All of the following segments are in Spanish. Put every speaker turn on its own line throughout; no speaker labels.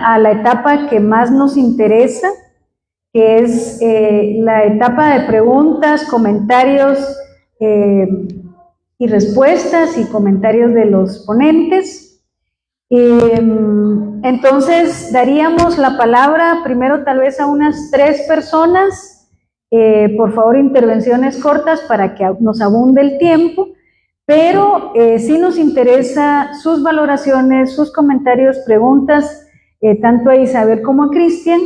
a la etapa que más nos interesa, que es la etapa de preguntas, comentarios y respuestas y comentarios de los ponentes. Entonces, daríamos la palabra primero tal vez a unas 3 personas. Por favor, intervenciones cortas para que nos abunde el tiempo, pero sí nos interesa sus valoraciones, sus comentarios, preguntas, tanto a Isabel como a Cristian,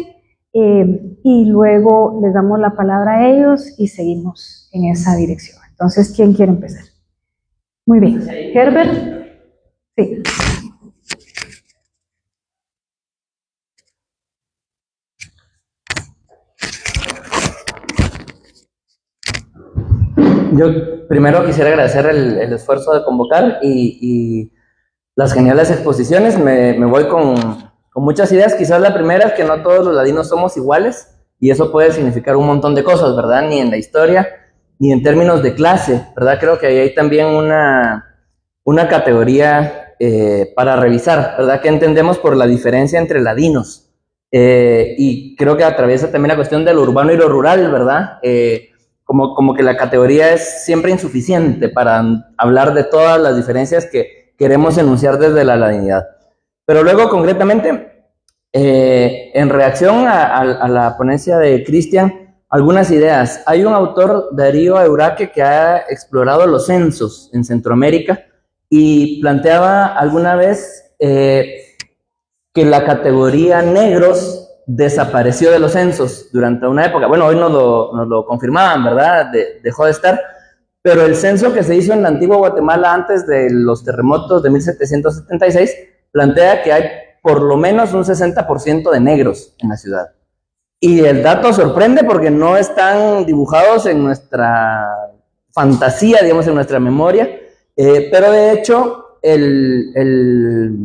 y luego les damos la palabra a ellos y seguimos en esa dirección. Entonces, ¿quién quiere empezar? Muy bien. Herbert. Sí.
Yo primero quisiera agradecer el esfuerzo de convocar y las geniales exposiciones. Me voy con muchas ideas. Quizás la primera es que no todos los ladinos somos iguales, y eso puede significar un montón de cosas, ¿verdad? Ni en la historia, ni en términos de clase, ¿verdad? Creo que ahí hay también una categoría para revisar, ¿verdad? ¿Qué entendemos por la diferencia entre ladinos? Y creo que atraviesa también la cuestión de lo urbano y lo rural, ¿verdad? Como que la categoría es siempre insuficiente para hablar de todas las diferencias que queremos enunciar desde la ladinidad. Pero luego, concretamente, en reacción a la ponencia de Cristian, algunas ideas. Hay un autor, Darío Euraque, que ha explorado los censos en Centroamérica y planteaba alguna vez que la categoría negros desapareció de los censos durante una época. Bueno, hoy nos lo confirmaban, ¿verdad? Dejó de estar, pero el censo que se hizo en la antigua Guatemala antes de los terremotos de 1776 plantea que hay por lo menos un 60% de negros en la ciudad. Y el dato sorprende porque no están dibujados en nuestra fantasía, digamos, en nuestra memoria, pero de hecho el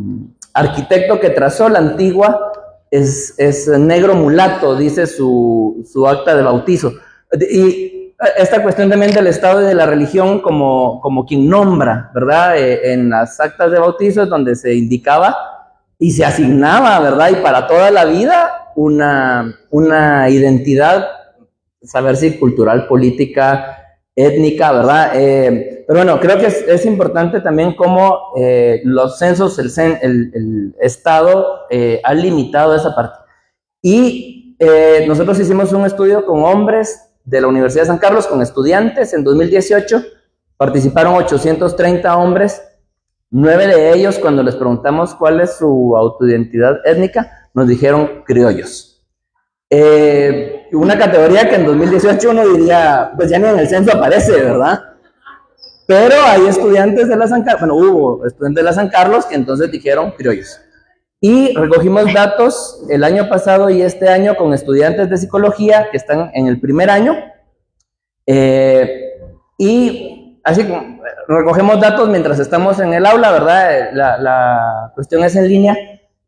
arquitecto que trazó la antigua es negro mulato, dice su acta de bautizo. Y esta cuestión también del Estado y de la religión como quien nombra, ¿verdad? En las actas de bautizo es donde se indicaba y se asignaba, ¿verdad? Y para toda la vida una identidad, saber si cultural, política, étnica, ¿verdad? Pero bueno, creo que es importante también cómo los censos, el Estado ha limitado esa parte. Y nosotros hicimos un estudio con hombres de la Universidad de San Carlos, con estudiantes, en 2018, participaron 830 hombres, 9 de ellos, cuando les preguntamos cuál es su autoidentidad étnica, nos dijeron criollos. Una categoría que en 2018 uno diría, pues ya ni en el censo aparece, ¿verdad? Pero hay estudiantes de la San Carlos, bueno, hubo estudiantes de la San Carlos que entonces dijeron criollos. Y recogimos datos el año pasado y este año con estudiantes de psicología que están en el primer año. Y así recogemos datos mientras estamos en el aula, ¿verdad? La cuestión es en línea.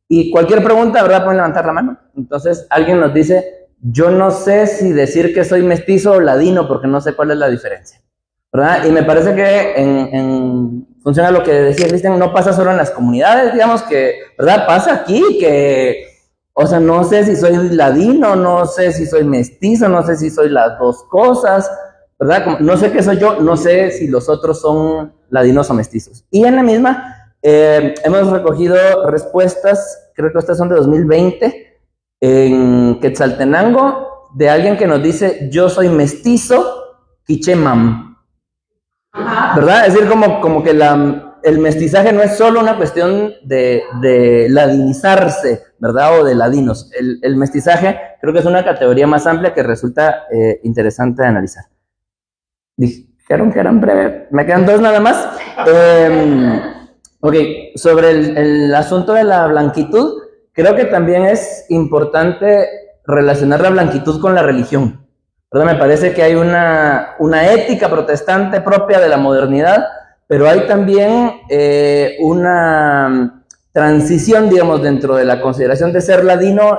Y cualquier pregunta, ¿verdad? Pueden levantar la mano. Entonces alguien nos dice, yo no sé si decir que soy mestizo o ladino porque no sé cuál es la diferencia, ¿verdad? Y me parece que en función a lo que decía Cristian, no pasa solo en las comunidades, digamos que, ¿verdad? Pasa aquí que, o sea, no sé si soy ladino, no sé si soy mestizo, no sé si soy las dos cosas, ¿verdad? No sé qué soy yo, no sé si los otros son ladinos o mestizos. Y en la misma hemos recogido respuestas, creo que estas son de 2020, en Quetzaltenango, de alguien que nos dice, yo soy mestizo, quichemam. ¿Verdad? Es decir, como que el mestizaje no es solo una cuestión de ladinizarse, ¿verdad? O de ladinos. El mestizaje creo que es una categoría más amplia que resulta interesante de analizar. Dijeron que eran breves, me quedan 2 nada más. Ok, sobre el asunto de la blanquitud, creo que también es importante relacionar la blanquitud con la religión, ¿verdad? Me parece que hay una ética protestante propia de la modernidad, pero hay también una transición, digamos, dentro de la consideración de ser ladino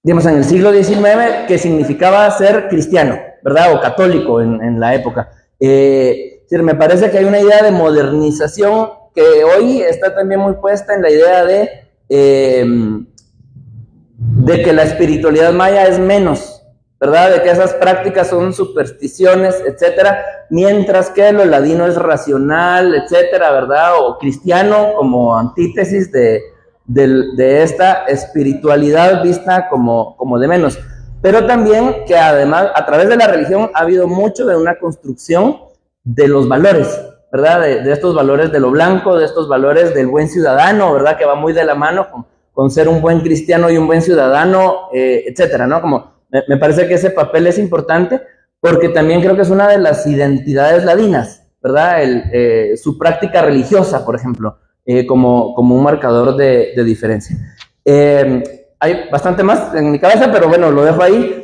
digamos, en el siglo XIX, que significaba ser cristiano, ¿verdad? O católico en la época. Me parece que hay una idea de modernización que hoy está también muy puesta en la idea de que la espiritualidad maya es menos, ¿verdad? De que esas prácticas son supersticiones, etcétera, mientras que lo ladino es racional, etcétera, ¿verdad? O cristiano como antítesis de esta espiritualidad vista como de menos. Pero también que además, a través de la religión, ha habido mucho de una construcción de los valores, ¿verdad? De estos valores de lo blanco, de estos valores del buen ciudadano, ¿verdad? Que va muy de la mano con ser un buen cristiano y un buen ciudadano, etcétera, ¿no? Como me parece que ese papel es importante porque también creo que es una de las identidades ladinas, ¿verdad? Su práctica religiosa, por ejemplo, como un marcador de diferencia. Hay bastante más en mi cabeza, pero bueno, lo dejo ahí.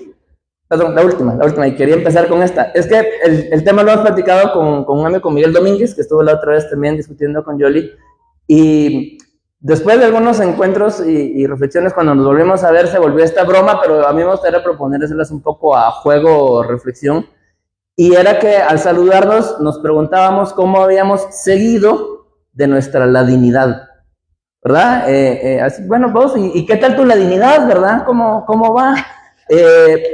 Perdón, la última, y quería empezar con esta. Es que el tema lo hemos platicado con un amigo, con Miguel Domínguez, que estuvo la otra vez también discutiendo con Yoli, y después de algunos encuentros y reflexiones, cuando nos volvimos a ver, se volvió esta broma, pero a mí me gustaría proponérselas un poco a juego o reflexión, y era que al saludarnos nos preguntábamos cómo habíamos seguido de nuestra ladinidad, ¿verdad? Así, bueno, vos, ¿y qué tal tu ladinidad, verdad? ¿Cómo va?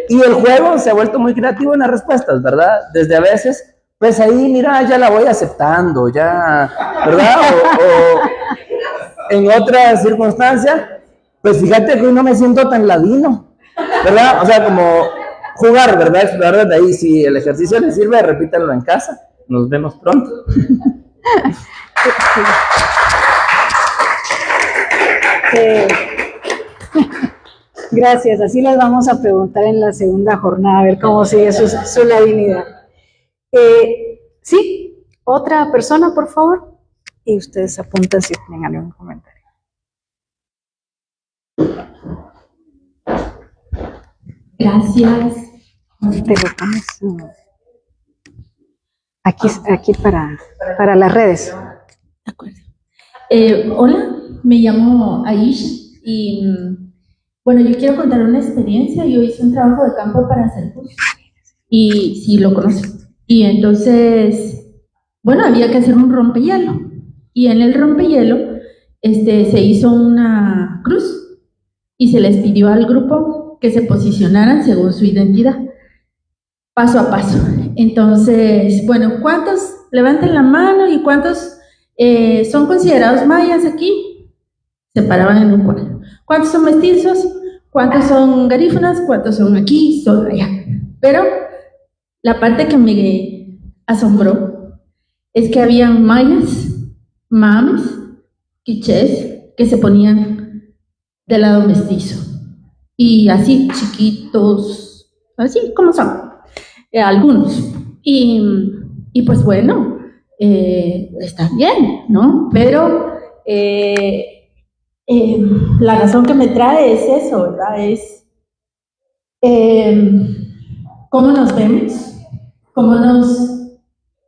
Y el juego se ha vuelto muy creativo en las respuestas, ¿verdad? Desde a veces, pues ahí, mira, ya la voy aceptando, ya, ¿verdad? O en otra circunstancia, pues fíjate que hoy no me siento tan ladino, ¿verdad? O sea, como jugar, ¿verdad? Explorar desde ahí. Si el ejercicio les sirve, repítanlo en casa. Nos vemos pronto.
Gracias, así les vamos a preguntar en la segunda jornada, a ver cómo sigue su ladinidad. Sí, otra persona, por favor, y ustedes apuntan si tienen algún comentario.
Gracias.
Te lo pones aquí para las redes.
De acuerdo. Hola, me llamo Aisha y bueno, yo quiero contar una experiencia. Yo hice un trabajo de campo para Cercus y sí lo conozco. Y entonces, bueno, había que hacer un rompehielo y en el rompehielo se hizo una cruz y se les pidió al grupo que se posicionaran según su identidad, paso a paso. Entonces, bueno, ¿cuántos levanten la mano y cuántos son considerados mayas aquí? Se paraban en un cuadro. ¿Cuántos son mestizos? ¿Cuántos son garífunas? ¿Cuántos son aquí? Son allá. Pero la parte que me asombró es que habían mayas, mames, quichés, que se ponían del lado mestizo. Y así, chiquitos, así como son, algunos. Y pues bueno, está bien, ¿no? Pero la razón que me trae es eso, ¿verdad? Es cómo nos vemos, cómo nos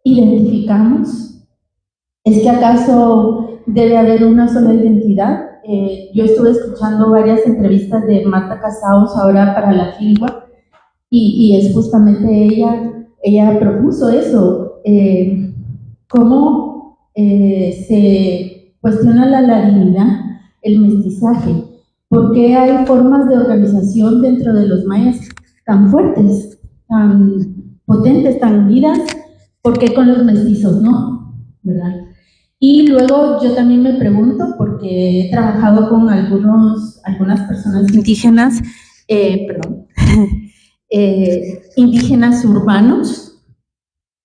identificamos. ¿Es que acaso debe haber una sola identidad? Yo estuve escuchando varias entrevistas de Marta Casaus ahora para la Filgua y es justamente ella propuso eso, cómo se cuestiona la ladinidad, el mestizaje, por qué hay formas de organización dentro de los mayas tan fuertes, tan potentes, tan unidas, ¿por qué con los mestizos no? ¿Verdad? Y luego yo también me pregunto, porque he trabajado con algunas personas indígenas, indígenas urbanos,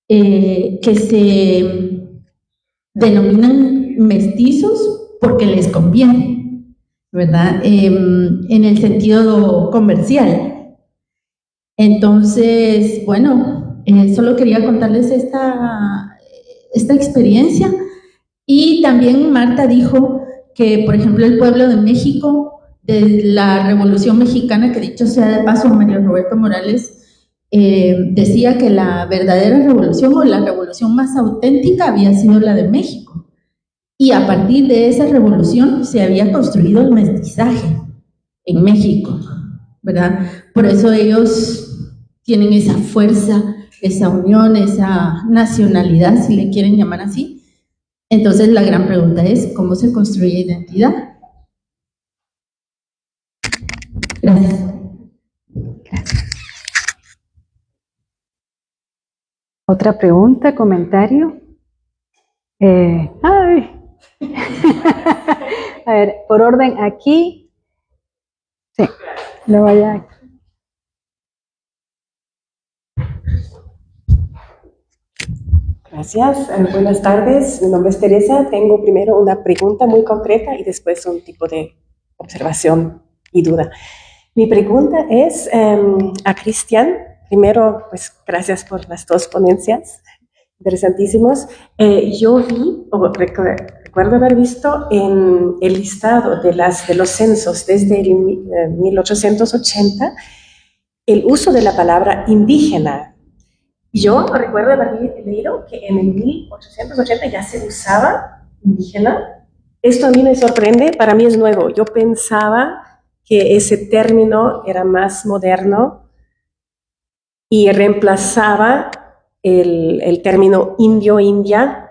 que se denominan mestizos porque les conviene, ¿verdad? En el sentido comercial. Entonces, bueno, solo quería contarles esta experiencia. Y también Marta dijo que, por ejemplo, el pueblo de México, de la Revolución Mexicana, que dicho sea de paso, Mario Roberto Morales decía que la verdadera revolución o la revolución más auténtica había sido la de México. Y a partir de esa revolución se había construido el mestizaje en México, ¿verdad? Por eso ellos tienen esa fuerza, esa unión, esa nacionalidad, si le quieren llamar así, Entonces la gran pregunta es, ¿cómo se construye identidad? Gracias.
¿Otra pregunta, comentario? A ver, por orden aquí. Sí, lo vaya.
Gracias, buenas tardes. Mi nombre es Teresa. Tengo primero una pregunta muy concreta y después un tipo de observación y duda. Mi pregunta es a Cristian. Primero, pues gracias por las dos ponencias, interesantísimos. Yo vi, o recuerdo haber visto en el listado de los censos desde el 1880 el uso de la palabra indígena. Yo recuerdo haber leído que en el 1880 ya se usaba indígena. Esto a mí me sorprende, para mí es nuevo. Yo pensaba que ese término era más moderno y reemplazaba el término indio-india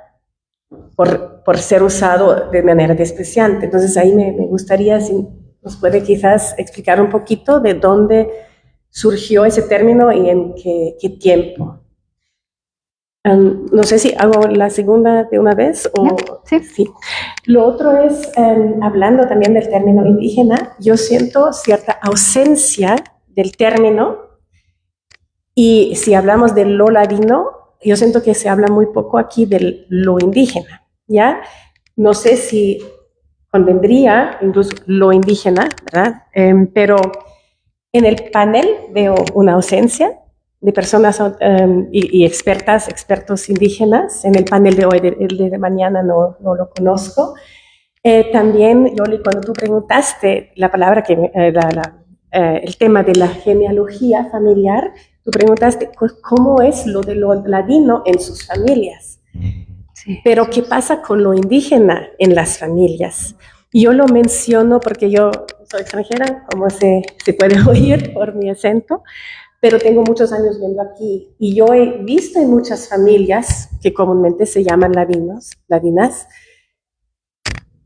por ser usado de manera despreciante. Entonces ahí me gustaría, si nos puede quizás explicar un poquito de dónde surgió ese término y en qué tiempo. No sé si hago la segunda de una vez o
sí.
Sí. Lo otro es, hablando también del término indígena, yo siento cierta ausencia del término, y si hablamos de lo ladino, yo siento que se habla muy poco aquí de lo indígena, ¿ya? No sé si convendría incluso lo indígena, ¿verdad? Pero en el panel veo una ausencia de personas y expertos indígenas. En el panel de hoy, el de mañana no lo conozco. También, Yoli, cuando tú preguntaste la palabra, el tema de la genealogía familiar, tú preguntaste cómo es lo de lo ladino en sus familias. Sí. Pero ¿qué pasa con lo indígena en las familias? Yo lo menciono porque yo soy extranjera, como se puede oír por mi acento, pero tengo muchos años viviendo aquí y yo he visto en muchas familias que comúnmente se llaman ladinas,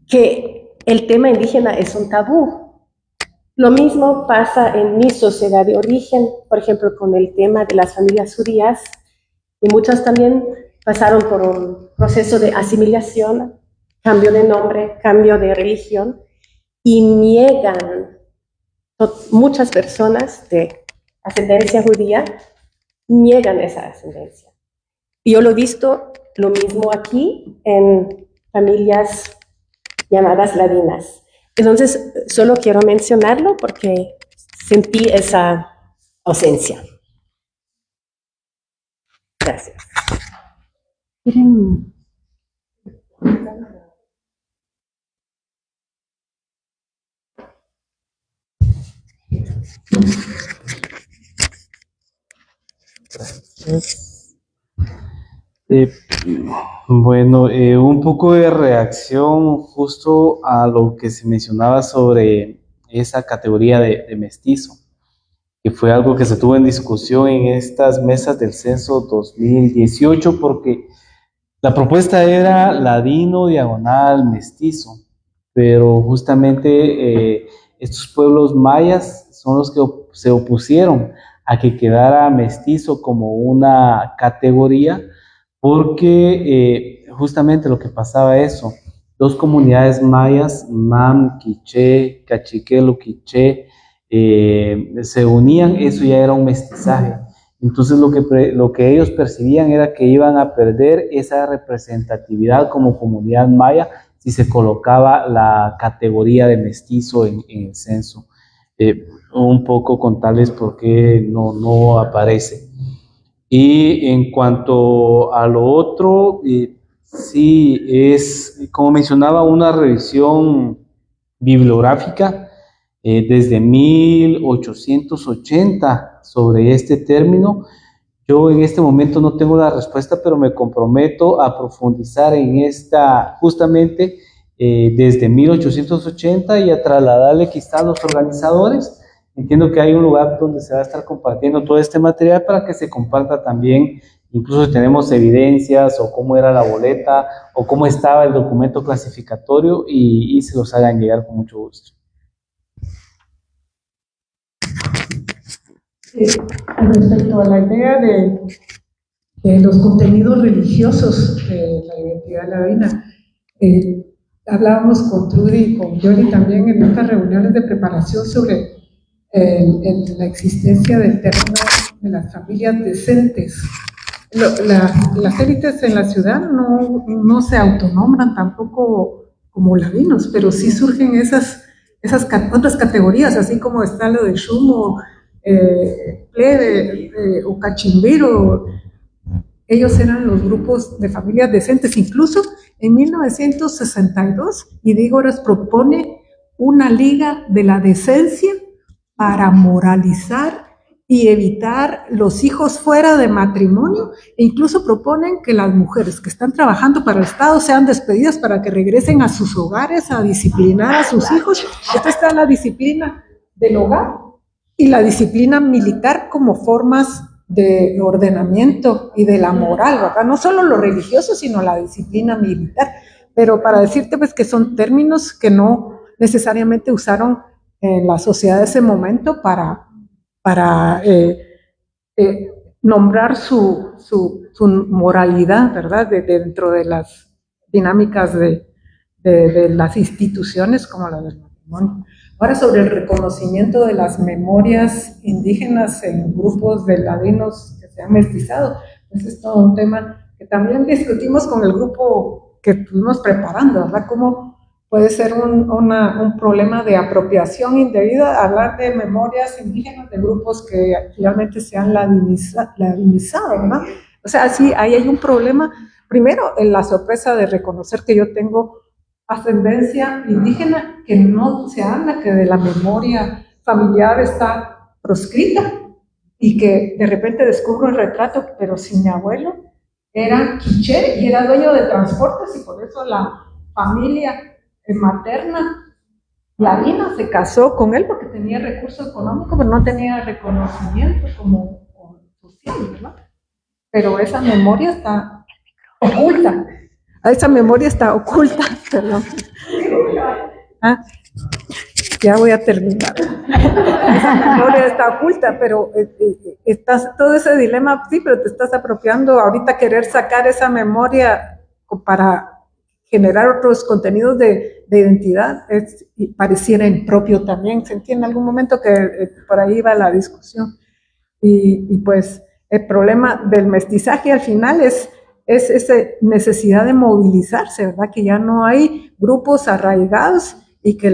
que el tema indígena es un tabú. Lo mismo pasa en mi sociedad de origen, por ejemplo, con el tema de las familias judías, y muchas también pasaron por un proceso de asimilación, cambio de nombre, cambio de religión, y niegan, muchas personas de ascendencia judía niegan esa ascendencia. Y yo lo he visto lo mismo aquí en familias llamadas ladinas. Entonces, solo quiero mencionarlo porque sentí esa ausencia. Gracias.
Bueno, un poco de reacción justo a lo que se mencionaba sobre esa categoría de mestizo, que fue algo que se tuvo en discusión en estas mesas del censo 2018, porque la propuesta era ladino, diagonal, mestizo, pero justamente estos pueblos mayas son los que se opusieron a que quedara mestizo como una categoría, porque justamente lo que pasaba eso, dos comunidades mayas, Mam, Quiché, Cachiquelo, Quiché, se unían, eso ya era un mestizaje. Entonces lo que ellos percibían era que iban a perder esa representatividad como comunidad maya si se colocaba la categoría de mestizo en el censo. Un poco contarles por qué no aparece. Y en cuanto a lo otro, sí es, como mencionaba, una revisión bibliográfica desde 1880 sobre este término. Yo en este momento no tengo la respuesta, pero me comprometo a profundizar en esta justamente desde 1880 y a trasladarle quizá a los organizadores. Entiendo que hay un lugar donde se va a estar compartiendo todo este material para que se comparta también incluso si tenemos evidencias o cómo era la boleta o cómo estaba el documento clasificatorio y se los hagan llegar con mucho gusto.
Respecto a la idea de los contenidos religiosos de la identidad ladina, hablábamos con Trudy y con Johnny también en estas reuniones de preparación sobre la existencia del término de las familias decentes. Las élites en la ciudad no se autonombran tampoco como ladinos, pero sí surgen esas otras categorías, así como está lo de Shumo, plebe o cachimbero. Ellos eran los grupos de familias decentes. Incluso en 1962, Idígoras propone una liga de la decencia para moralizar y evitar los hijos fuera de matrimonio, e incluso proponen que las mujeres que están trabajando para el Estado sean despedidas para que regresen a sus hogares a disciplinar a sus hijos. Esta está la disciplina del hogar y la disciplina militar como formas de ordenamiento y de la moral, ¿verdad? No solo lo religioso, sino la disciplina militar. Pero para decirte pues que son términos que no necesariamente usaron en la sociedad de ese momento para nombrar su moralidad, ¿verdad? Dentro de las dinámicas de las instituciones como la del matrimonio. Ahora, sobre el reconocimiento de las memorias indígenas en grupos de ladinos que se han mestizado, ese es todo un tema que también discutimos con el grupo que estuvimos preparando, ¿verdad? Cómo puede ser un problema de apropiación indebida hablar de memorias indígenas de grupos que finalmente se han ladinizado, ¿verdad? O sea, sí, ahí hay un problema. Primero, en la sorpresa de reconocer que yo tengo ascendencia indígena, que no se habla, que de la memoria familiar está proscrita, y que de repente descubro el retrato, pero si mi abuelo era quiché y era dueño de transportes, y por eso la familia materna ladina se casó con él porque tenía recurso económico, pero no tenía reconocimiento como social, ¿verdad? Pero esa memoria está oculta. Esa memoria está oculta, perdón. Ya voy a terminar. Esa memoria está oculta, pero estás todo ese dilema, sí, pero te estás apropiando ahorita querer sacar esa memoria para generar otros contenidos de identidad, pareciera impropio también. Sentí en algún momento que por ahí va la discusión. Y pues el problema del mestizaje al final es esa necesidad de movilizarse, ¿verdad? Que ya no hay grupos arraigados y que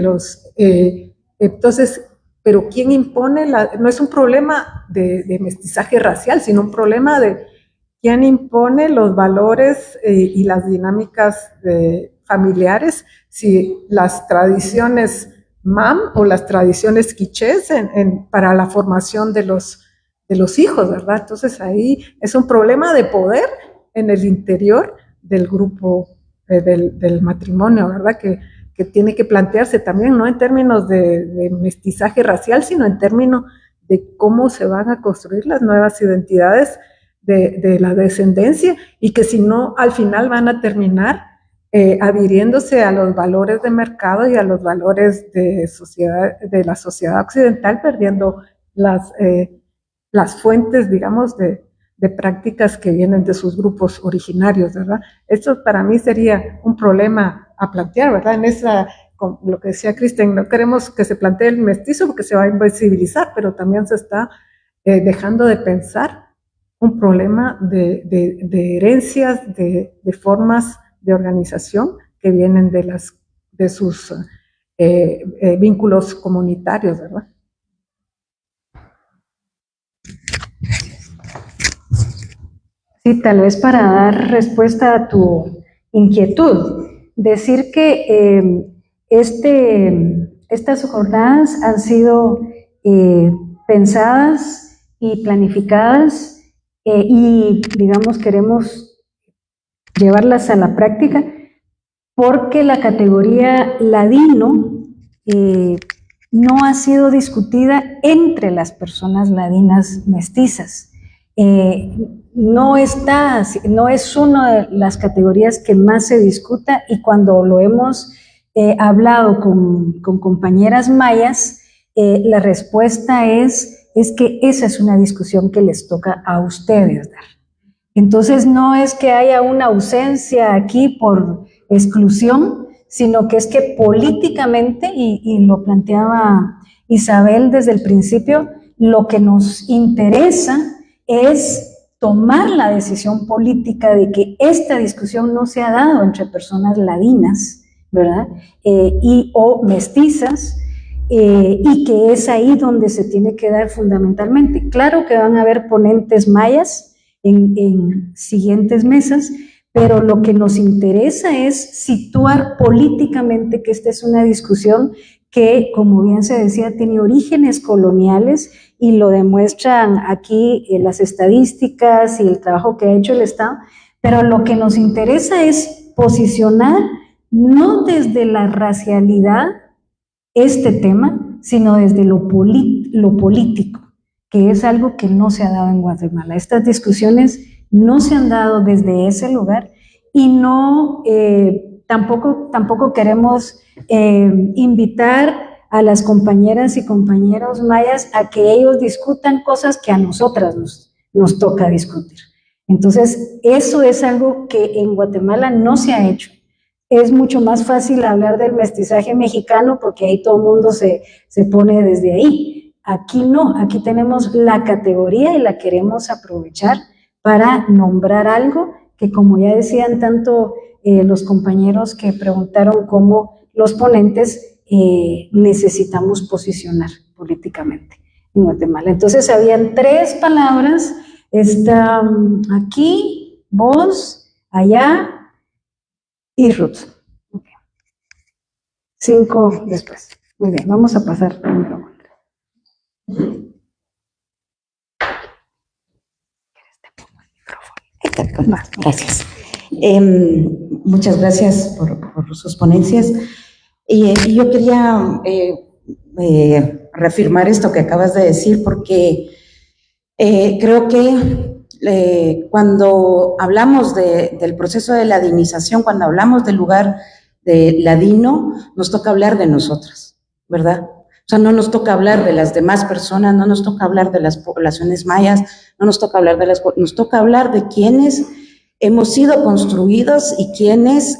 entonces, pero ¿quién impone? No es un problema de mestizaje racial, sino un problema de quién impone los valores y las dinámicas familiares, si las tradiciones MAM o las tradiciones quichés para la formación de los hijos, ¿verdad? Entonces ahí es un problema de poder en el interior del grupo del matrimonio, ¿verdad? Que tiene que plantearse también, no en términos de mestizaje racial, sino en términos de cómo se van a construir las nuevas identidades de la descendencia, y que si no, al final van a terminar adhiriéndose a los valores de mercado y a los valores de la sociedad occidental, perdiendo las fuentes, digamos, de prácticas que vienen de sus grupos originarios, ¿verdad? Esto para mí sería un problema a plantear, ¿verdad? Con lo que decía Kristen, no queremos que se plantee el mestizo porque se va a invisibilizar, pero también se está dejando de pensar un problema de herencias, de formas de organización que vienen de sus vínculos comunitarios, ¿verdad?
Sí, tal vez para dar respuesta a tu inquietud, decir que estas jornadas han sido pensadas y planificadas y, digamos, queremos llevarlas a la práctica porque la categoría ladino no ha sido discutida entre las personas ladinas mestizas. no es una de las categorías que más se discuta, y cuando lo hemos hablado con compañeras mayas, la respuesta es que esa es una discusión que les toca a ustedes dar. Entonces no es que haya una ausencia aquí por exclusión, sino que es que políticamente, y lo planteaba Isabel desde el principio, lo que nos interesa es tomar la decisión política de que esta discusión no se ha dado entre personas ladinas, ¿verdad? O mestizas, y que es ahí donde se tiene que dar fundamentalmente. Claro que van a haber ponentes mayas en siguientes mesas, pero lo que nos interesa es situar políticamente que esta es una discusión que, como bien se decía, tiene orígenes coloniales, y lo demuestran aquí las estadísticas y el trabajo que ha hecho el Estado, pero lo que nos interesa es posicionar no desde la racialidad este tema, sino desde lo político, que es algo que no se ha dado en Guatemala. Estas discusiones no se han dado desde ese lugar, y no, tampoco queremos invitar a las compañeras y compañeros mayas a que ellos discutan cosas que a nosotras nos toca discutir. Entonces, eso es algo que en Guatemala no se ha hecho. Es mucho más fácil hablar del mestizaje mexicano porque ahí todo el mundo se pone desde ahí. Aquí no, aquí tenemos la categoría y la queremos aprovechar para nombrar algo que, como ya decían tanto los compañeros que preguntaron como los ponentes, necesitamos posicionar políticamente en Guatemala. Entonces habían 3 palabras, está aquí, vos, allá y Ruth. Okay. 5 después. Muy bien, vamos a pasar número 1.
Gracias. Muchas gracias por sus ponencias. Y yo quería reafirmar esto que acabas de decir, porque creo que cuando hablamos del proceso de ladinización, cuando hablamos del lugar de ladino, nos toca hablar de nosotras, ¿verdad? O sea, no nos toca hablar de las demás personas, no nos toca hablar de las poblaciones mayas, no nos toca hablar nos toca hablar de quienes hemos sido construidos y quienes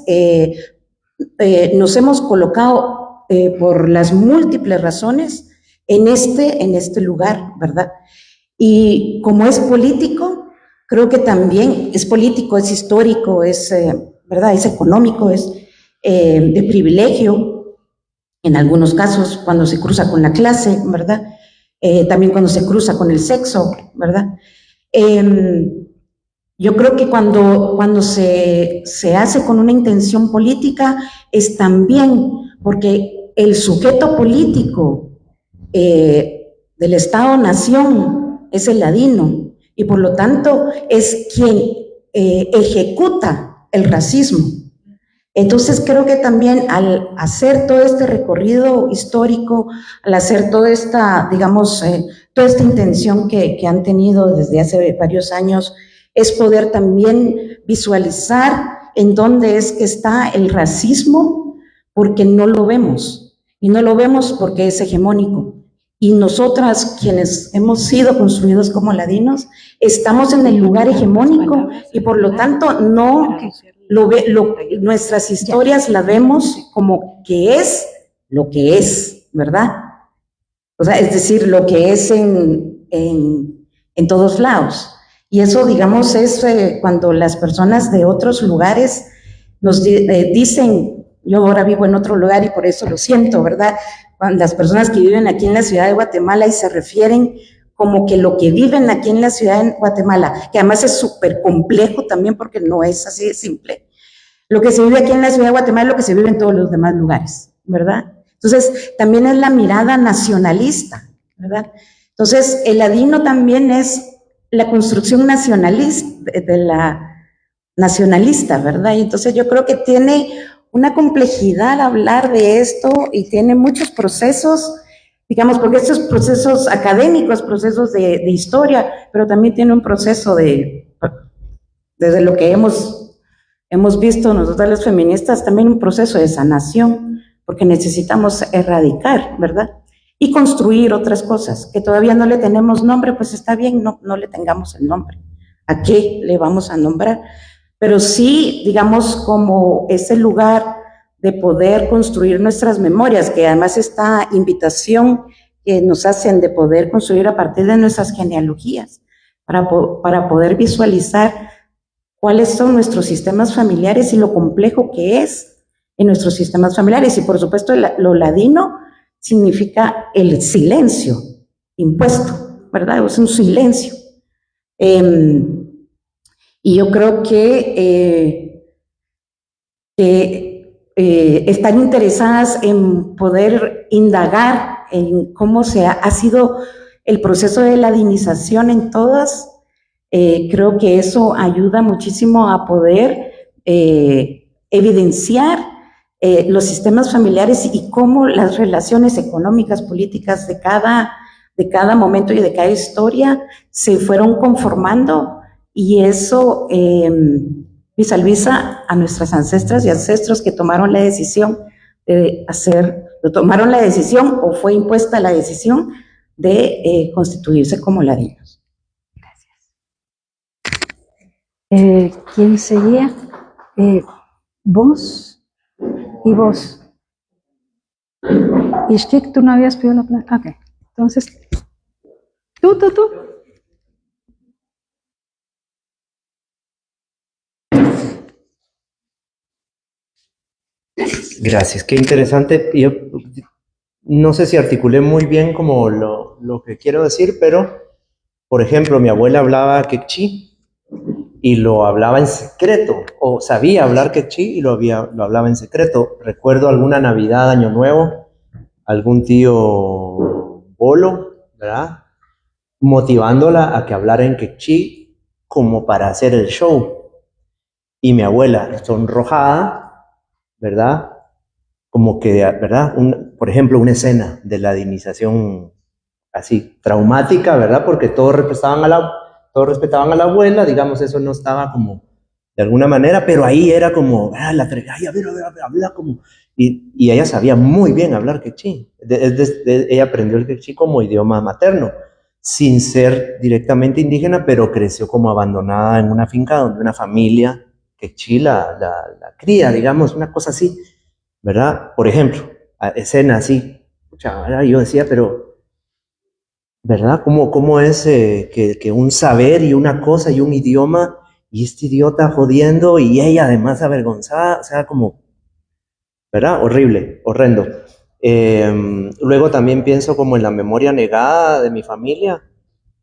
nos hemos colocado por las múltiples razones en este lugar, ¿verdad? Y como es político, creo que también es político, es histórico, es, ¿verdad? Es económico, es de privilegio, en algunos casos cuando se cruza con la clase, ¿verdad? También cuando se cruza con el sexo, ¿verdad? Yo creo que cuando se hace con una intención política es también porque el sujeto político del Estado-Nación es el ladino, y por lo tanto es quien ejecuta el racismo. Entonces creo que también al hacer todo este recorrido histórico, al hacer toda esta, digamos, toda esta intención que han tenido desde hace varios años, es poder también visualizar en dónde es que está el racismo, porque no lo vemos, y no lo vemos porque es hegemónico. Y nosotras, quienes hemos sido construidos como ladinos, estamos en el lugar hegemónico, y por lo tanto no nuestras historias la vemos como que es lo que es, ¿verdad? O sea, es decir, lo que es en todos lados. Y eso, digamos, es cuando las personas de otros lugares nos dicen, yo ahora vivo en otro lugar y por eso lo siento, ¿verdad? Cuando las personas que viven aquí en la ciudad de Guatemala y se refieren como que lo que viven aquí en la ciudad de Guatemala, que además es súper complejo también porque no es así de simple, lo que se vive aquí en la ciudad de Guatemala es lo que se vive en todos los demás lugares, ¿verdad? Entonces, también es la mirada nacionalista, ¿verdad? Entonces, el ladino también es la construcción nacionalista, ¿verdad? Y entonces yo creo que tiene una complejidad hablar de esto y tiene muchos procesos digamos, porque estos procesos académicos, procesos de historia, pero también tiene un proceso desde lo que hemos visto nosotros las feministas, también un proceso de sanación, porque necesitamos erradicar, ¿verdad? Y construir otras cosas, que todavía no le tenemos nombre, pues está bien, no le tengamos el nombre. ¿A qué le vamos a nombrar? Pero sí, digamos, como ese lugar de poder construir nuestras memorias, que además esta invitación que nos hacen de poder construir a partir de nuestras genealogías, para poder visualizar cuáles son nuestros sistemas familiares y lo complejo que es en nuestros sistemas familiares. Y por supuesto, lo ladino significa el silencio impuesto, ¿verdad? Es un silencio. Y yo creo que están interesadas en poder indagar en cómo ha sido el proceso de ladinización en todas. Creo que eso ayuda muchísimo a poder evidenciar los sistemas familiares y cómo las relaciones económicas, políticas de cada momento y de cada historia se fueron conformando, y eso visualiza a nuestras ancestras y ancestros que tomaron la decisión o fue impuesta la decisión de constituirse como ladinos.
¿Quién seguía? Vos y vos. Ishkik, tú no habías pedido la palabra. Ok, entonces, tú.
Gracias, qué interesante. Yo no sé si articulé muy bien como lo que quiero decir, pero, por ejemplo, mi abuela hablaba quechí y lo hablaba en secreto, o sabía hablar quechí y lo hablaba en secreto. Recuerdo alguna Navidad, Año Nuevo, algún tío bolo, ¿verdad?, motivándola a que hablara en quechí como para hacer el show. Y mi abuela, sonrojada, ¿verdad?, como que, ¿verdad?, por ejemplo, una escena de ladinización así, traumática, ¿verdad?, porque todos respetaban a la abuela, digamos, eso no estaba como, de alguna manera, pero ahí era como, a ver, habla como, y ella sabía muy bien hablar quechí, ella aprendió el quechí como idioma materno, sin ser directamente indígena, pero creció como abandonada en una finca donde una familia quechí la cría, digamos, una cosa así, ¿verdad? Por ejemplo, escena así, yo decía, pero, ¿verdad? ¿Cómo es que un saber y una cosa y un idioma, y este idiota jodiendo, y ella además avergonzada, o sea, como, ¿verdad? Horrible, horrendo. Luego también pienso como en la memoria negada de mi familia,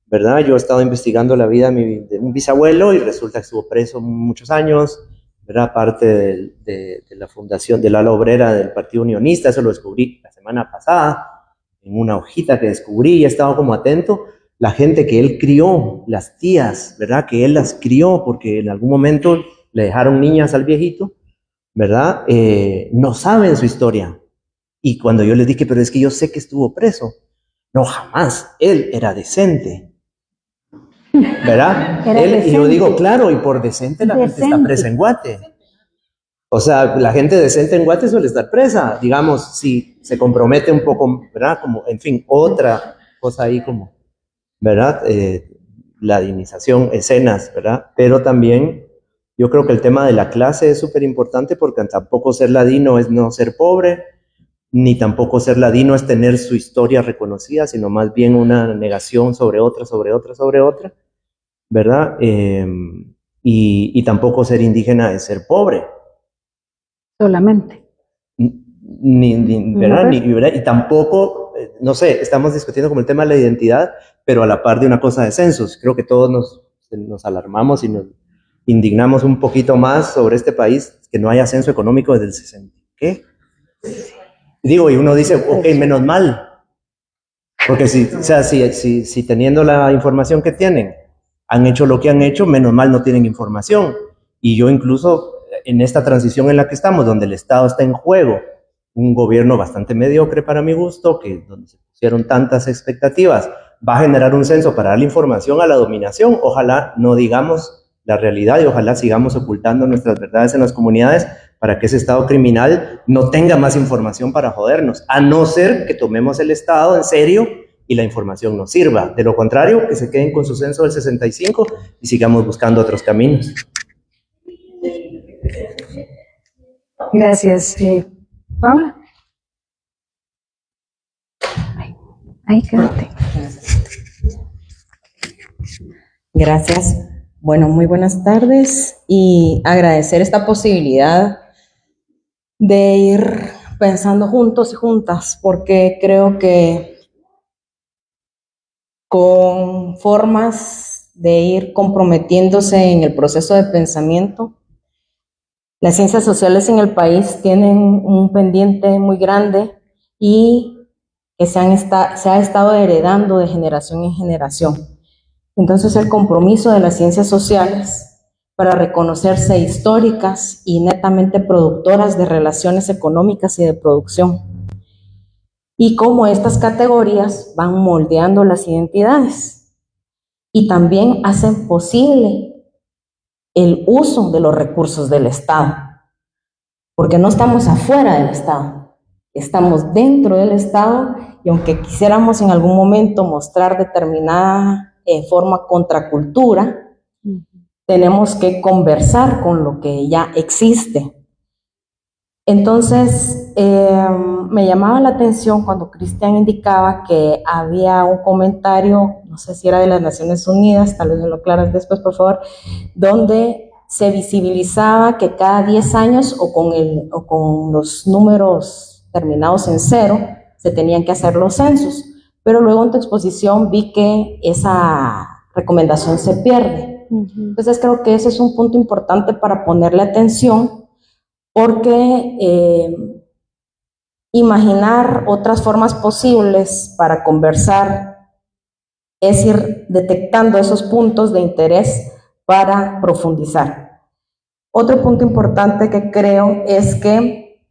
¿verdad? Yo he estado investigando la vida de un bisabuelo y resulta que estuvo preso muchos años, ¿verdad? Parte de la fundación del ala obrera del Partido Unionista, eso lo descubrí la semana pasada, en una hojita que descubrí y he estado como atento. La gente que él crió, las tías, ¿verdad?, que él las crió porque en algún momento le dejaron niñas al viejito, ¿verdad?, no saben su historia. Y cuando yo les dije, pero es que yo sé que estuvo preso, no, jamás, él era decente, ¿verdad? Y yo digo, claro, y por decente la gente está presa en Guate. O sea, la gente decente en Guate suele estar presa, digamos, si se compromete un poco, ¿verdad? Como, en fin, otra cosa ahí como, ¿verdad? Ladinización, escenas, ¿verdad? Pero también yo creo que el tema de la clase es súper importante porque tampoco ser ladino es no ser pobre, ni tampoco ser ladino es tener su historia reconocida, sino más bien una negación sobre otra, ¿verdad? Y tampoco ser indígena es ser pobre.
Solamente.
¿Verdad? Y tampoco, no sé, estamos discutiendo como el tema de la identidad, pero a la par de una cosa de censos. Creo que todos nos alarmamos y nos indignamos un poquito más sobre este país, que no haya censo económico desde el 60. ¿Qué? Digo, y uno dice, ok, menos mal. Porque si teniendo la información que tienen, han hecho lo que han hecho, menos mal no tienen información. Y yo incluso en esta transición en la que estamos, donde el Estado está en juego, un gobierno bastante mediocre para mi gusto, donde se pusieron tantas expectativas. Va a generar un censo para darle información a la dominación. Ojalá no digamos la realidad y ojalá sigamos ocultando nuestras verdades en las comunidades para que ese Estado criminal no tenga más información para jodernos, a no ser que tomemos el Estado en serio y la información nos sirva. De lo contrario, que se queden con su censo del 65 y sigamos buscando otros caminos.
Gracias. Paula. Ahí quédate.
Gracias. Bueno, muy buenas tardes y agradecer esta posibilidad de ir pensando juntos y juntas, porque creo que con formas de ir comprometiéndose en el proceso de pensamiento, las ciencias sociales en el país tienen un pendiente muy grande y que se ha estado heredando de generación en generación. Entonces, el compromiso de las ciencias sociales para reconocerse históricas y netamente productoras de relaciones económicas y de producción, y cómo estas categorías van moldeando las identidades y también hacen posible el uso de los recursos del Estado, porque no estamos afuera del Estado, estamos dentro del Estado, y aunque quisiéramos en algún momento mostrar determinada forma contracultura, tenemos que conversar con lo que ya existe. Entonces, me llamaba la atención cuando Cristian indicaba que había un comentario, no sé si era de las Naciones Unidas, tal vez me lo aclaras después, por favor, donde se visibilizaba que cada 10 años o con los números terminados en 0 se tenían que hacer los censos, pero luego en tu exposición vi que esa recomendación se pierde. Entonces creo que ese es un punto importante para ponerle atención, porque imaginar otras formas posibles para conversar es ir detectando esos puntos de interés para profundizar. Otro punto importante que creo es que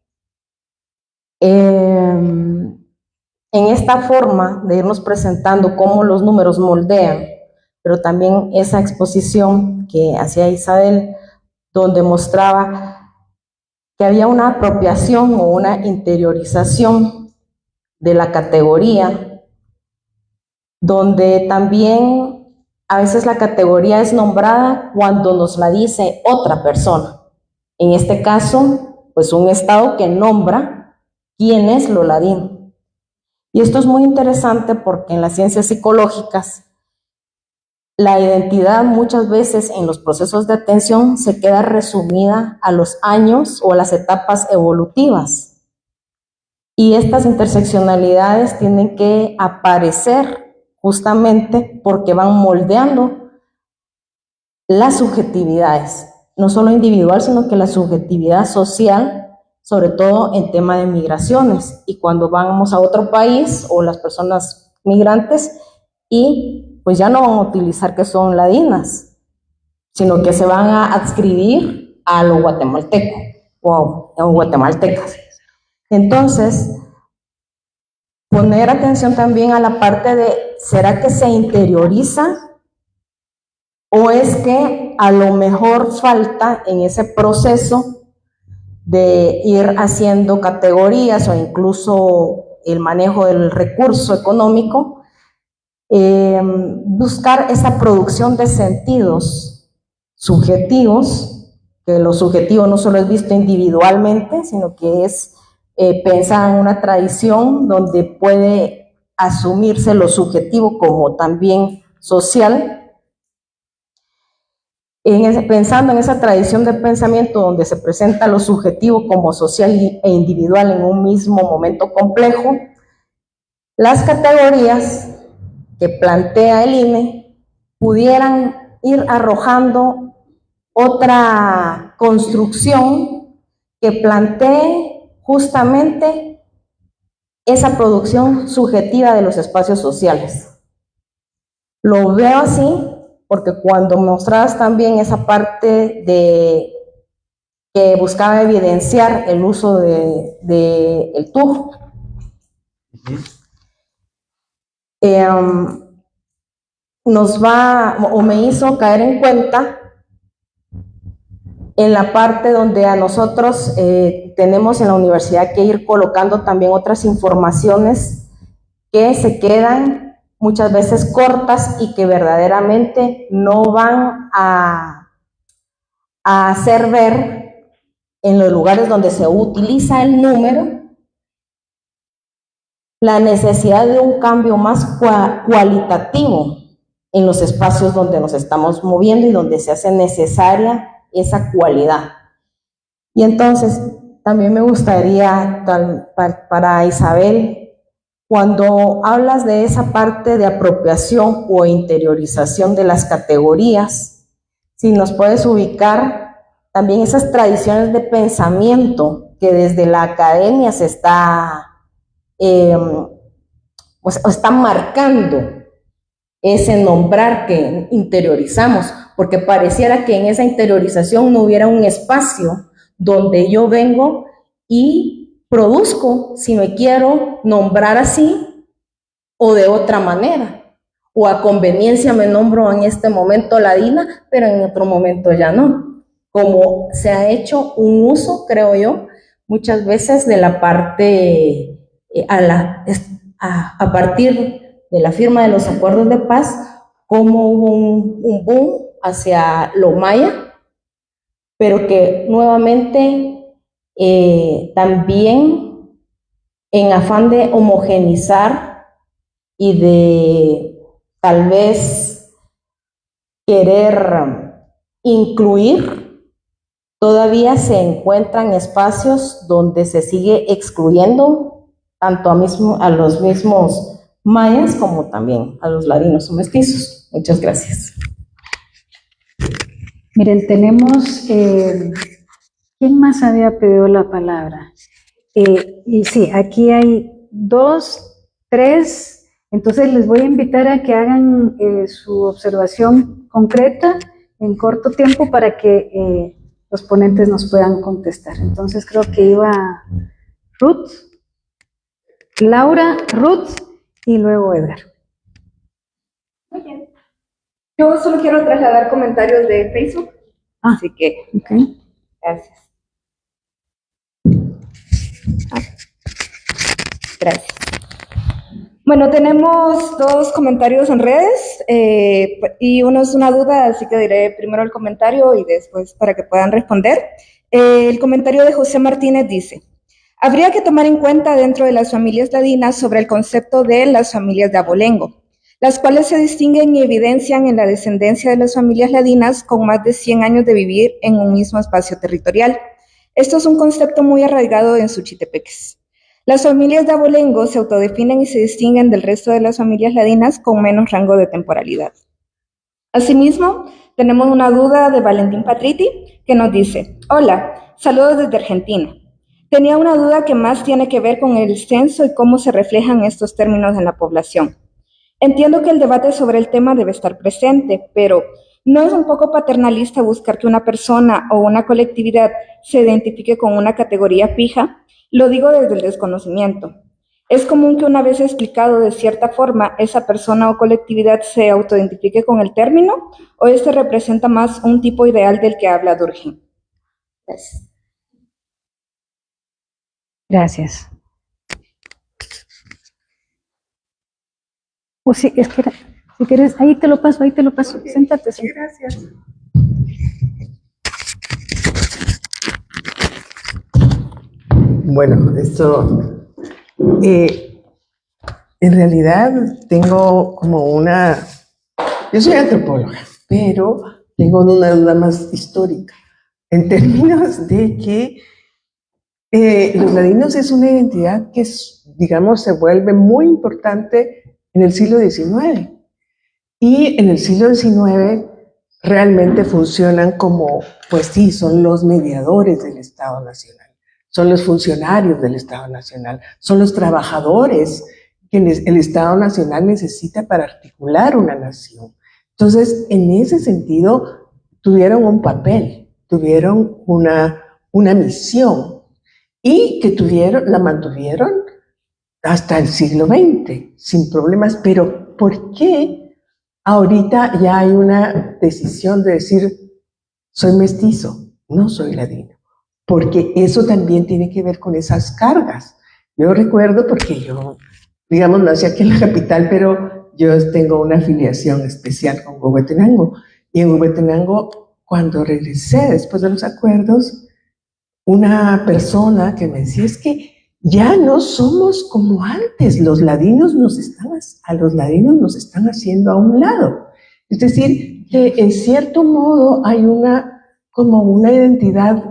en esta forma de irnos presentando cómo los números moldean, pero también esa exposición que hacía Isabel, donde mostraba que había una apropiación o una interiorización de la categoría, donde también a veces la categoría es nombrada cuando nos la dice otra persona. En este caso, pues un Estado que nombra quién es lo ladino. Y esto es muy interesante porque en las ciencias psicológicas la identidad muchas veces en los procesos de atención se queda resumida a los años o a las etapas evolutivas. Y estas interseccionalidades tienen que aparecer justamente porque van moldeando las subjetividades, no solo individual, sino que la subjetividad social, sobre todo en tema de migraciones. Y cuando vamos a otro país o las personas migrantes y pues ya no van a utilizar que son ladinas, sino que se van a adscribir a lo guatemalteco o guatemaltecas. Entonces, poner atención también a la parte de, ¿será que se interioriza? ¿O es que a lo mejor falta en ese proceso de ir haciendo categorías o incluso el manejo del recurso económico, buscar esa producción de sentidos subjetivos, que lo subjetivo no solo es visto individualmente, sino que es pensar en una tradición donde puede asumirse lo subjetivo como también social. Pensando en esa tradición de pensamiento donde se presenta lo subjetivo como social e individual en un mismo momento complejo, las categorías que plantea el INE pudieran ir arrojando otra construcción que plantee justamente esa producción subjetiva de los espacios sociales. Lo veo así porque cuando mostrabas también esa parte de que buscaba evidenciar el uso del TUJ, nos va o me hizo caer en cuenta en la parte donde a nosotros tenemos en la universidad que ir colocando también otras informaciones que se quedan muchas veces cortas y que verdaderamente no van a hacer ver en los lugares donde se utiliza el número la necesidad de un cambio más cualitativo en los espacios donde nos estamos moviendo y donde se hace necesaria esa cualidad. Y entonces también me gustaría, para Isabel, cuando hablas de esa parte de apropiación o interiorización de las categorías, si nos puedes ubicar también esas tradiciones de pensamiento que desde la academia se está están marcando ese nombrar que interiorizamos, porque pareciera que en esa interiorización no hubiera un espacio donde yo vengo y produzco, si me quiero nombrar así o de otra manera, o a conveniencia me nombro en este momento Ladina, pero en otro momento ya no, como se ha hecho un uso, creo yo, muchas veces de la parte a partir de la firma de los acuerdos de paz, como hubo un boom hacia lo maya, pero que nuevamente también en afán de homogenizar y de tal vez querer incluir, todavía se encuentran espacios donde se sigue excluyendo tanto a los mismos mayas como también a los ladinos o mestizos. Muchas gracias.
Miren, tenemos, ¿quién más había pedido la palabra? Y sí, aquí hay 2, 3, entonces les voy a invitar a que hagan su observación concreta en corto tiempo para que los ponentes nos puedan contestar. Entonces creo que iba Ruth, Laura, Ruth y luego Edgar.
Muy bien. Yo solo quiero trasladar comentarios de Facebook, así que
Okay.
Gracias. Gracias. Bueno, tenemos 2 comentarios en redes y uno es una duda, así que diré primero el comentario y después para que puedan responder. El comentario de José Martínez dice: habría que tomar en cuenta dentro de las familias ladinas sobre el concepto de las familias de abolengo, las cuales se distinguen y evidencian en la descendencia de las familias ladinas con más de 100 años de vivir en un mismo espacio territorial. Esto es un concepto muy arraigado en Suchitepeques. Las familias de abolengo se autodefinen y se distinguen del resto de las familias ladinas con menos rango de temporalidad. Asimismo, tenemos una duda de Valentín Patriti que nos dice: hola, saludos desde Argentina. Tenía una duda que más tiene que ver con el censo y cómo se reflejan estos términos en la población. Entiendo que el debate sobre el tema debe estar presente, pero ¿no es un poco paternalista buscar que una persona o una colectividad se identifique con una categoría fija? Lo digo desde el desconocimiento. ¿Es común que una vez explicado de cierta forma, esa persona o colectividad se autoidentifique con el término? ¿O este representa más un tipo ideal del que habla Durkheim? Gracias.
Gracias. O sí, espera, si quieres, ahí te lo paso, siéntate.
Sí, gracias. Bueno, esto, en realidad tengo como yo soy antropóloga, pero tengo una duda más histórica, en términos de que los ladinos es una identidad que, digamos, se vuelve muy importante en el siglo XIX. Y en el siglo XIX realmente funcionan como, pues sí, son los mediadores del Estado Nacional, son los funcionarios del Estado Nacional, son los trabajadores que el Estado Nacional necesita para articular una nación. Entonces, en ese sentido, tuvieron un papel, tuvieron una misión y que la mantuvieron
hasta el siglo XX, sin problemas, pero ¿por qué ahorita ya hay una decisión de decir, soy mestizo, no soy ladino? Porque eso también tiene que ver con esas cargas. Yo recuerdo, porque yo, digamos, nací aquí en la capital, pero yo tengo una afiliación especial con Huehuetenango. Y en Huehuetenango, cuando regresé después de los acuerdos, una persona que me decía, es que ya no somos como antes, a los ladinos nos están haciendo a un lado. Es decir, que en cierto modo hay como una identidad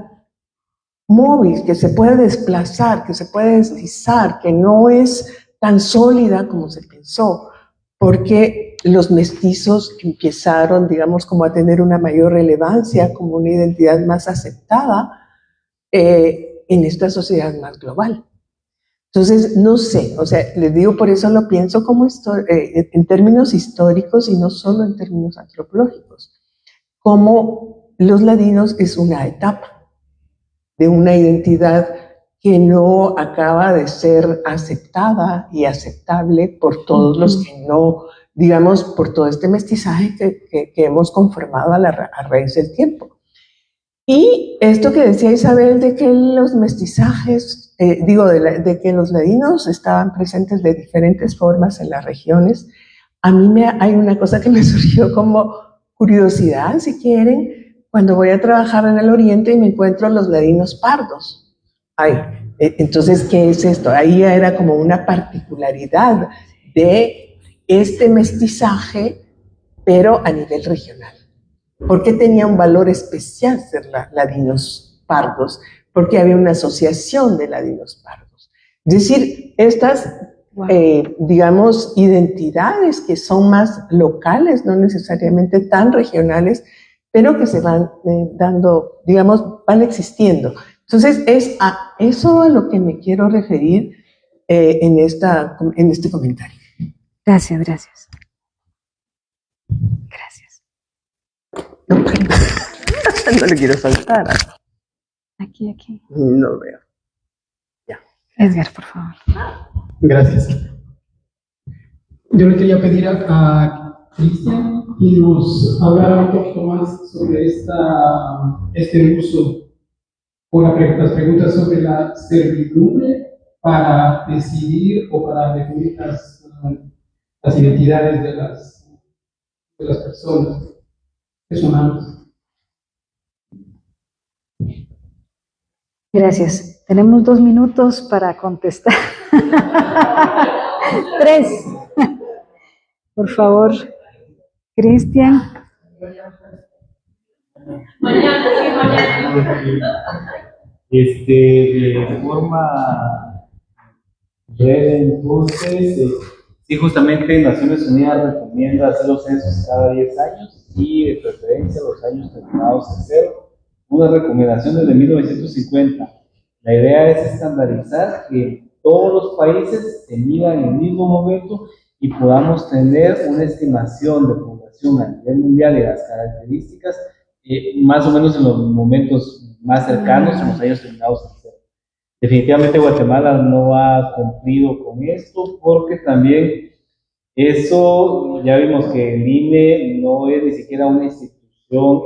móvil que se puede desplazar, que se puede deslizar, que no es tan sólida como se pensó, porque los mestizos empezaron, digamos, como a tener una mayor relevancia, como una identidad más aceptada en esta sociedad más global. Entonces, no sé, o sea, les digo, por eso lo pienso como en términos históricos y no solo en términos antropológicos, como los ladinos es una etapa de una identidad que no acaba de ser aceptada y aceptable por todos los que no, digamos, por todo este mestizaje que hemos conformado a raíz del tiempo. Y esto que decía Isabel de que los mestizajes, de que los ladinos estaban presentes de diferentes formas en las regiones, a mí hay una cosa que me surgió como curiosidad, si quieren, cuando voy a trabajar en el Oriente y me encuentro los ladinos pardos. Entonces, ¿qué es esto? Ahí era como una particularidad de este mestizaje, pero a nivel regional. ¿Por qué tenía un valor especial ser ladinos pardos? Porque había una asociación de ladinos pardos. Es decir, estas, digamos, identidades que son más locales, no necesariamente tan regionales, pero que se van dando, digamos, van existiendo. Entonces, es a eso a lo que me quiero referir en este comentario.
Gracias, gracias. Gracias.
No le quiero faltar.
Aquí.
No veo. Ya.
Edgar, por favor.
Gracias. Yo le quería pedir a Cristian que nos hablara un poquito más sobre este uso o las preguntas sobre la servidumbre para decidir o para definir las identidades de las personas que son ambos.
Gracias. Tenemos 2 minutos para contestar. 3. Por favor, Cristian.
De forma breve, entonces, sí, justamente Naciones Unidas recomienda hacer los censos cada 10 años y de preferencia los años terminados en 0. Una recomendación desde 1950. La idea es estandarizar que todos los países se midan en el mismo momento y podamos tener una estimación de población a nivel mundial y las características más o menos en los momentos más cercanos, en los años terminados en 0. Definitivamente Guatemala no ha cumplido con esto porque también eso, ya vimos que el INE no es ni siquiera una institución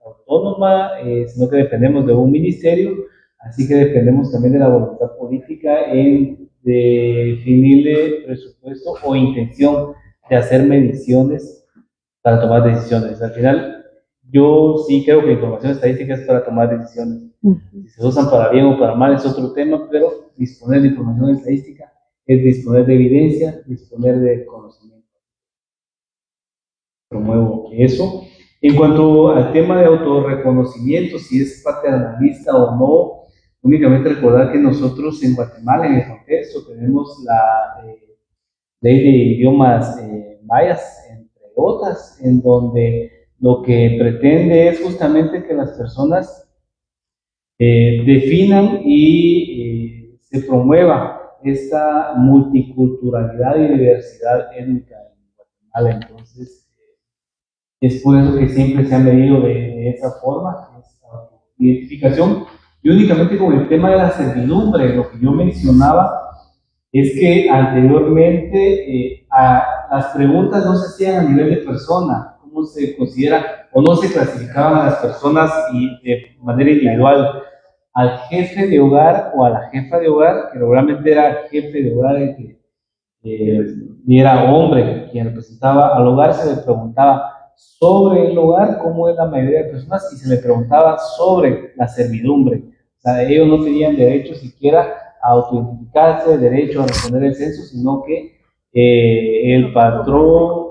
autónoma, sino que dependemos de un ministerio, así que dependemos también de la voluntad política en definirle presupuesto o intención de hacer mediciones para tomar decisiones. Al final, yo sí creo que la información estadística es para tomar decisiones. Si se usan para bien o para mal es otro tema, pero disponer de información estadística es disponer de evidencia, disponer de conocimiento. Promuevo eso. En cuanto al tema de autorreconocimiento, si es paternalista o no, únicamente recordar que nosotros en Guatemala, en el contexto, tenemos la ley de idiomas mayas, entre otras, en donde lo que pretende es justamente que las personas definan y se promueva esta multiculturalidad y diversidad étnica en Guatemala. Entonces, es por eso que siempre se ha medido de esa forma, esta identificación, y únicamente con el tema de la servidumbre, lo que yo mencionaba, es que anteriormente las preguntas no se hacían a nivel de persona, cómo se considera o no se clasificaban a las personas de manera individual. Al jefe de hogar o a la jefa de hogar, que regularmente era el jefe de hogar el que y era hombre quien representaba al hogar, se le preguntaba sobre el hogar, cómo es la mayoría de personas, y se le preguntaba sobre la servidumbre. O sea, ellos no tenían derecho siquiera a autoidentificarse, derecho a responder el censo, sino que el patrón,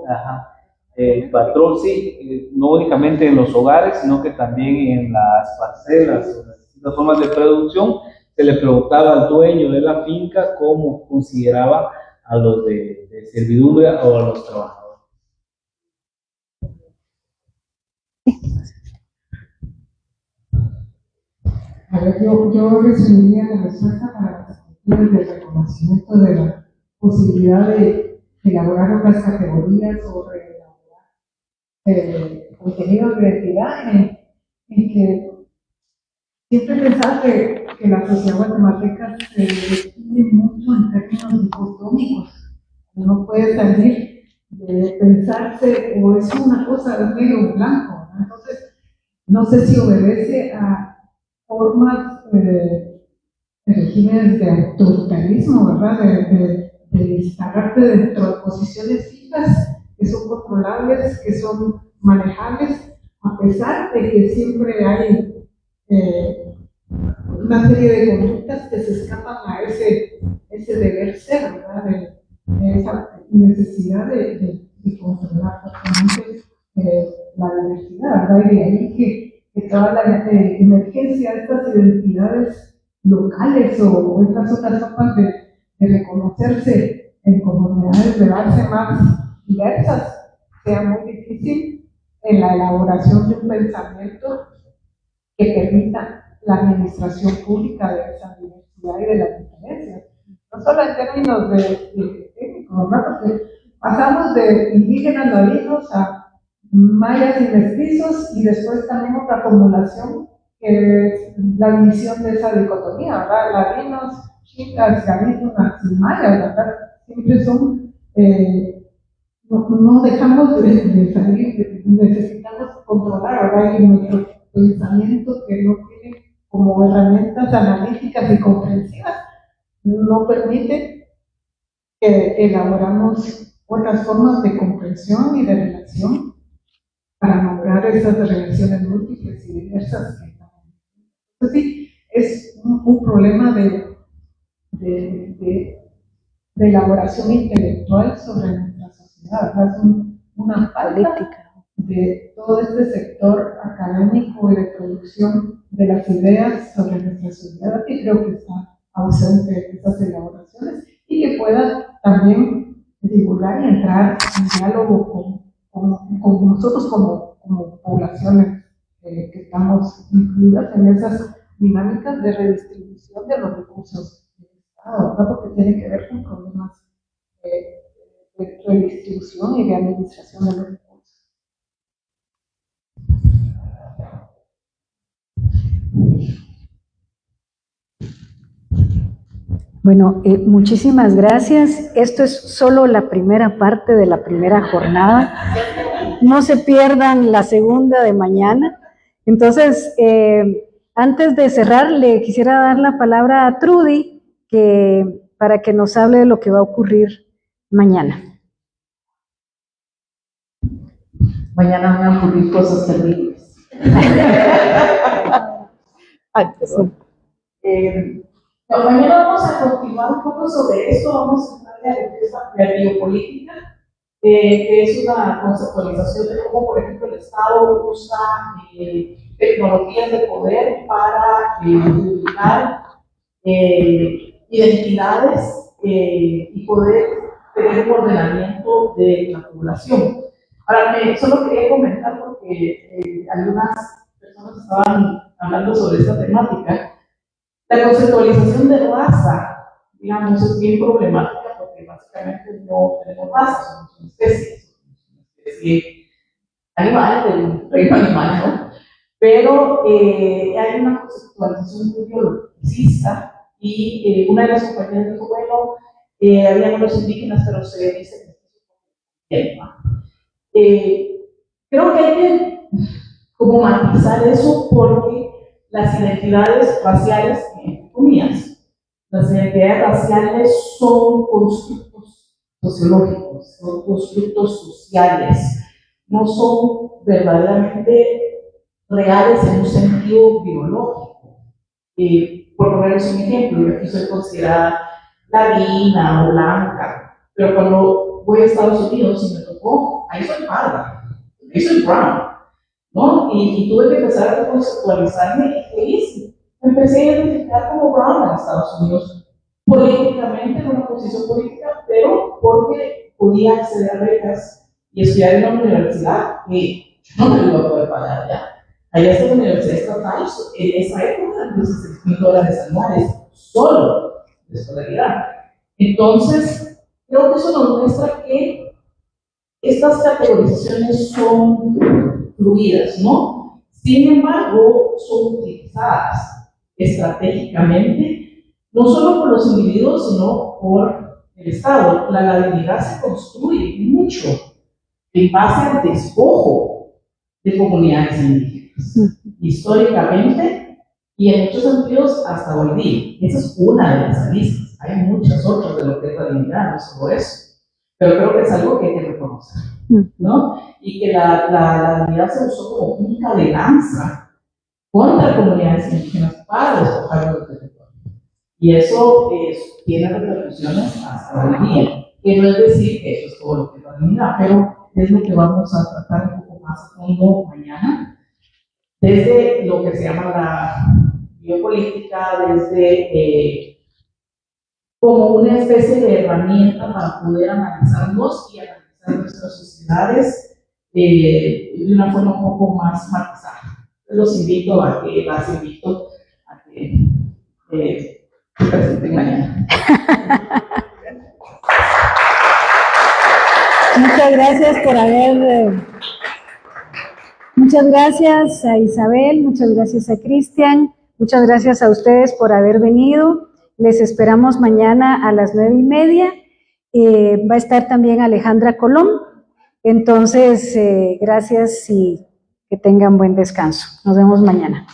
sí, no únicamente en los hogares, sino que también en las parcelas o las distintas formas de producción, se le preguntaba al dueño de la finca cómo consideraba a los de servidumbre o a los trabajadores.
A ver, yo resumiría la respuesta para las cuestiones del reconocimiento de la posibilidad de elaborar otras categorías o reelaborar contenidos de identidad en que siempre pensaba que la sociedad guatemalteca se define mucho en términos dicotómicos. No puede salir de pensarse o es una cosa de negro o blanco, ¿no? Entonces, no sé si obedece a formas de regímenes de autoritarismo, ¿verdad? De instalarte dentro de posiciones fijas que son controlables, que son manejables, a pesar de que siempre hay una serie de conductas que se escapan a ese deber ser, ¿verdad? De esa necesidad de controlar totalmente la diversidad, ¿verdad? Y de ahí que toda la emergencia de estas identidades locales o estas otras formas de reconocerse en comunidades de base más diversas sea muy difícil en la elaboración de un pensamiento que permita la administración pública de esa diversidad y de las diferencias. No solo en términos de técnicos, ¿verdad? Porque pasamos de indígenas ladinos a mayas y mestizos y después también otra formulación que es la división de esa dicotomía, ¿verdad? Ladinos, chicas, garífunas y mayas, ¿verdad? Siempre son, no dejamos de salir, necesitamos controlar, ¿verdad? Y nuestro pensamiento que no tiene como herramientas analíticas y comprensivas no permite que elaboramos otras formas de comprensión y de relación para lograr esas relaciones múltiples y diversas. Entonces sí, es un problema de elaboración intelectual sobre nuestra sociedad, ¿verdad? Es una falta de todo este sector académico y de producción de las ideas sobre nuestra sociedad, que creo que está ausente de estas elaboraciones y que pueda también divulgar y entrar en diálogo con nosotros como poblaciones que estamos incluidas en esas dinámicas de redistribución de los recursos del Estado, ¿verdad? Porque tiene que ver con problemas de redistribución y de administración de los recursos.
Bueno, muchísimas gracias. Esto es solo la primera parte de la primera jornada. No se pierdan la segunda de mañana. Entonces, antes de cerrar, le quisiera dar la palabra a Trudy para que nos hable de lo que va a ocurrir mañana.
Mañana van a ocurrir cosas terribles.
Ay, perdón.
Mañana vamos a continuar un poco sobre esto, vamos a hablar de la biopolítica, que es una conceptualización de cómo, por ejemplo, el Estado usa tecnologías de poder para publicar identidades y poder tener un ordenamiento de la población. Ahora, solo quería comentar porque algunas personas estaban hablando sobre esta temática. La conceptualización de raza, digamos, es bien problemática porque básicamente no tenemos raza, somos una especie animal, del reino animal, ¿no? Pero hay una conceptualización muy biologicista y una de las compañeras dijo, bueno, habían los indígenas, pero se dice que creo que hay que como matizar eso porque las identidades raciales, entre comillas, las identidades raciales son constructos sociológicos, son constructos sociales, no son verdaderamente reales en un sentido biológico. Por ponerles un ejemplo, yo aquí soy considerada latina o blanca, pero cuando voy a Estados Unidos y me tocó, ahí soy parda, ahí soy brown, ¿no? Y tuve que empezar a conceptualizarme y ¿qué hice? Me empecé a identificar como brown en Estados Unidos, políticamente, en una posición política, pero porque podía acceder a becas y estudiar en una universidad que yo no me lo iba a poder pagar ya. Allá está la Universidad Estatal, en esa época, $16,000 anuales, solo de escolaridad. Entonces, creo que eso nos muestra que estas categorizaciones son fluidas, ¿no? Sin embargo, son utilizadas estratégicamente, no solo por los individuos, sino por el Estado. La ladinidad se construye mucho en base al despojo de comunidades indígenas, históricamente y en muchos sentidos hasta hoy día. Esa es una de las aristas. Hay muchas otras de lo que es la dignidad, no solo eso. Pero creo que es algo que hay que reconocer, ¿no? Y que la dignidad se usó como punta de lanza contra comunidades indígenas para despojar los territorios. Y eso tiene repercusiones hasta hoy día. Que no es decir que eso es todo lo que es la dignidad, pero es lo que vamos a tratar un poco más a fondo mañana, desde lo que se llama la biopolítica, desde como una especie de herramienta para poder analizarnos y analizar nuestras sociedades de una forma un poco más matizada. Las invito a que se presenten mañana.
Muchas gracias por muchas gracias a Isabel, muchas gracias a Cristian, muchas gracias a ustedes por haber venido. Les esperamos mañana a las 9:30. Va a estar también Alejandra Colón. Entonces, gracias y que tengan buen descanso. Nos vemos mañana.